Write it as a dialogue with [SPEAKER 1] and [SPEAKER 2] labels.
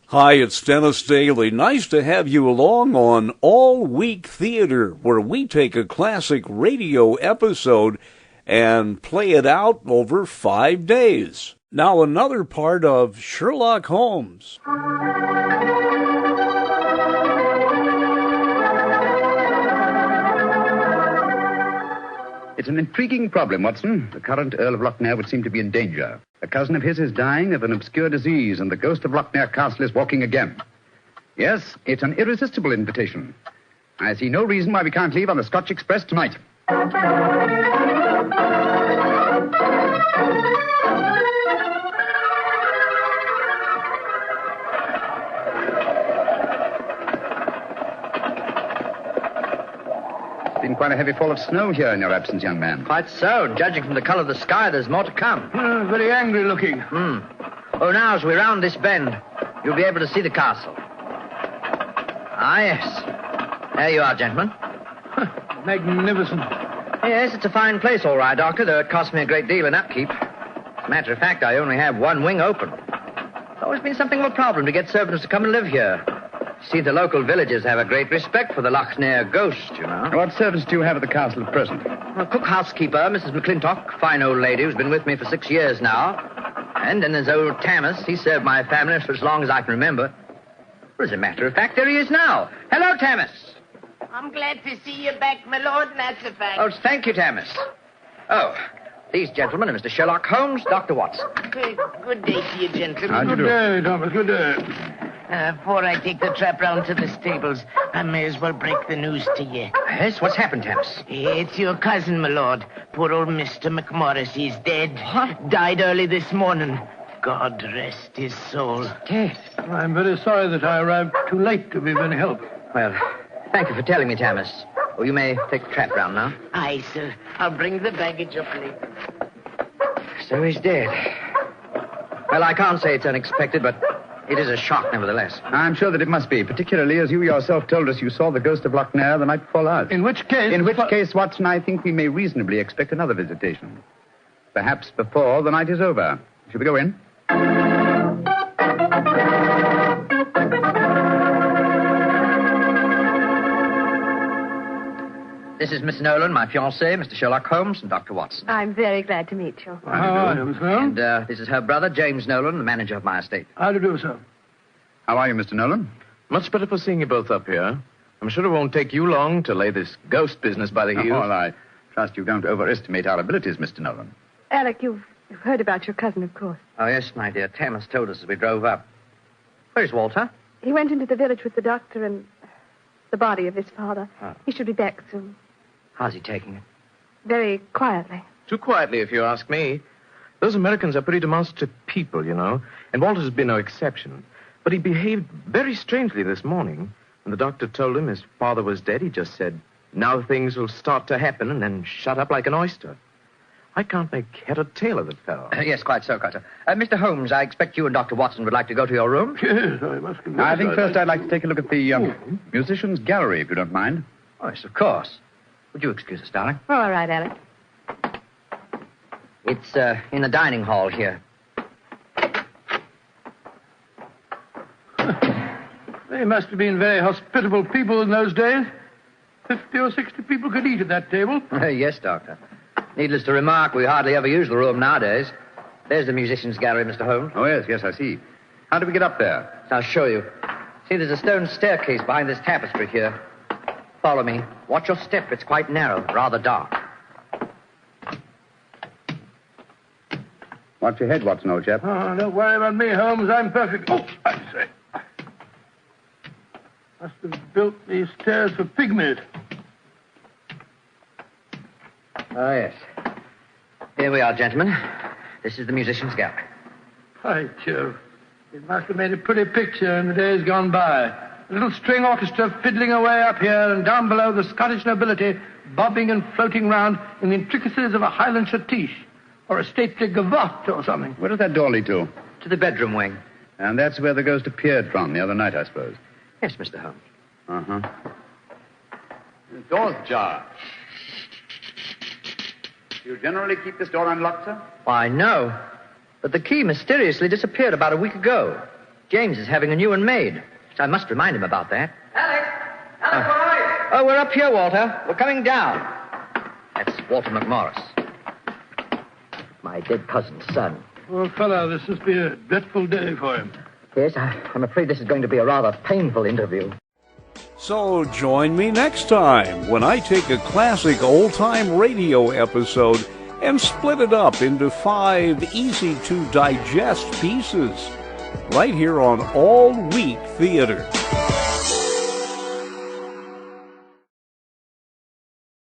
[SPEAKER 1] Hi, it's Dennis Daly. Nice to have you along on All Week Theater, where we take a classic radio episode and play it out over 5 days. Now another part of Sherlock Holmes.
[SPEAKER 2] It's an intriguing problem, Watson. The current Earl of Lochnair would seem to be in danger. A cousin of his is dying of an obscure disease, and the ghost of Lochnair Castle is walking again. Yes, it's an irresistible invitation. I see no reason why we can't leave on the Scotch Express tonight. It's been quite a heavy fall of snow here in your absence, young man.
[SPEAKER 3] Quite so. Judging from the color of the sky, there's more to come.
[SPEAKER 4] Very angry looking.
[SPEAKER 3] Oh, now, as we round this bend, you'll be able to see the castle. Ah, yes. There you are, gentlemen.
[SPEAKER 4] Magnificent.
[SPEAKER 3] Yes, it's a fine place, all right, Doctor, though it cost me a great deal in upkeep. As a matter of fact, I only have one wing open. It's always been something of a problem to get servants to come and live here. See, the local villagers have a great respect for the Lochnair ghost, you know.
[SPEAKER 2] What servants do you have at the castle at present?
[SPEAKER 3] A cook housekeeper, Mrs. McClintock, fine old lady who's been with me for 6 years now. And then there's old Tammas. He served my family for as long as I can remember. Well, as a matter of fact, there he is now. Hello, Tammas.
[SPEAKER 5] I'm glad to see you back, my lord, and that's a fact.
[SPEAKER 3] Oh, thank you, Tammas. Oh, these gentlemen are Mr. Sherlock Holmes, Dr. Watson.
[SPEAKER 5] Good day to you, gentlemen.
[SPEAKER 2] How'd you
[SPEAKER 4] Good
[SPEAKER 2] do?
[SPEAKER 4] day, Thomas. Good day.
[SPEAKER 5] Before I take the trap round to the stables, I may as well break the news to you.
[SPEAKER 3] Yes, what's happened, Tammas?
[SPEAKER 5] It's your cousin, my lord. Poor old Mr. McMorris. He's dead.
[SPEAKER 3] What?
[SPEAKER 5] Died early this morning. God rest his soul.
[SPEAKER 3] Dead.
[SPEAKER 4] I'm very sorry that I arrived too late to be of any help.
[SPEAKER 3] Well, thank you for telling me, Tammas. Oh, you may take the trap round now.
[SPEAKER 5] Aye, sir. I'll bring the baggage up later.
[SPEAKER 3] So he's dead. Well, I can't say it's unexpected, but it is a shock nevertheless.
[SPEAKER 2] I'm sure that it must be, particularly as you yourself told us you saw the ghost of Lochnair the night before last.
[SPEAKER 4] In which case...
[SPEAKER 2] In which case, Watson, I think we may reasonably expect another visitation. Perhaps before the night is over. Shall we go in?
[SPEAKER 3] This is Miss Nolan, my fiancé, Mr. Sherlock Holmes, and Dr. Watson.
[SPEAKER 6] I'm very glad to meet you.
[SPEAKER 4] How are you, Miss Nolan?
[SPEAKER 3] And this is her brother, James Nolan, the manager of my estate.
[SPEAKER 4] How do you do, sir?
[SPEAKER 2] How are you, Mr. Nolan?
[SPEAKER 7] Much better for seeing you both up here. I'm sure it won't take you long to lay this ghost business by the heels.
[SPEAKER 2] Well, I trust you don't overestimate our abilities, Mr. Nolan.
[SPEAKER 6] Alec, you've heard about your cousin, of course.
[SPEAKER 3] Oh, yes, my dear. Tammas told us as we drove up. Where's Walter?
[SPEAKER 6] He went into the village with the doctor and the body of his father.
[SPEAKER 3] Oh.
[SPEAKER 6] He should be back soon.
[SPEAKER 3] How's he taking it?
[SPEAKER 6] Very quietly.
[SPEAKER 7] Too quietly, if you ask me. Those Americans are pretty demonstrative people, you know, and Walter's has been no exception. But he behaved very strangely this morning. When the doctor told him his father was dead, he just said, now things will start to happen, and then shut up like an oyster. I can't make head or tail of the fellow.
[SPEAKER 3] Yes, quite so, quite so. Mr. Holmes, I expect you and Dr. Watson would like to go to your room.
[SPEAKER 4] Yes, I must confess.
[SPEAKER 2] I think first I'd like to take a look at the musicians' gallery, if you don't mind.
[SPEAKER 3] Oh, yes, of course. Would you excuse us, darling?
[SPEAKER 6] Oh, all right, Alec.
[SPEAKER 3] It's in the dining hall here.
[SPEAKER 4] They must have been very hospitable people in those days. 50 or 60 people could eat at that table.
[SPEAKER 3] Yes, Doctor. Needless to remark, we hardly ever use the room nowadays. There's the musicians' gallery, Mr. Holmes.
[SPEAKER 2] Oh, yes, I see. How do we get up there?
[SPEAKER 3] I'll show you. See, there's a stone staircase behind this tapestry here. Follow me. Watch your step. It's quite narrow, rather dark.
[SPEAKER 2] Watch your head, Watson, old chap.
[SPEAKER 4] Oh, don't worry about me, Holmes. I'm perfect. Oh, I say. Must have built these stairs for pygmies.
[SPEAKER 3] Oh, yes. Here we are, gentlemen. This is the musicians' gallery.
[SPEAKER 4] By Jove. It must have made a pretty picture in the days gone by. A little string orchestra fiddling away up here, and down below the Scottish nobility bobbing and floating round in the intricacies of a Highland schottische, or a stately gavotte or something.
[SPEAKER 2] Where does that door lead to?
[SPEAKER 3] To the bedroom wing.
[SPEAKER 2] And that's where the ghost appeared from the other night, I suppose.
[SPEAKER 3] Yes, Mr. Holmes.
[SPEAKER 2] Uh-huh. The door's ajar. Do you generally keep this door unlocked, sir?
[SPEAKER 3] Why, no. But the key mysteriously disappeared about a week ago. James is having a new one made. So I must remind him about that.
[SPEAKER 8] Alex! Alex, where are you?
[SPEAKER 3] Oh, we're up here, Walter. We're coming down. That's Walter McMorris. My dead cousin's son.
[SPEAKER 4] Poor fellow, this must be a dreadful day for him.
[SPEAKER 3] Yes, I'm afraid this is going to be a rather painful interview.
[SPEAKER 1] So join me next time when I take a classic old-time radio episode and split it up into 5 easy-to-digest pieces, right here on All Week Theater.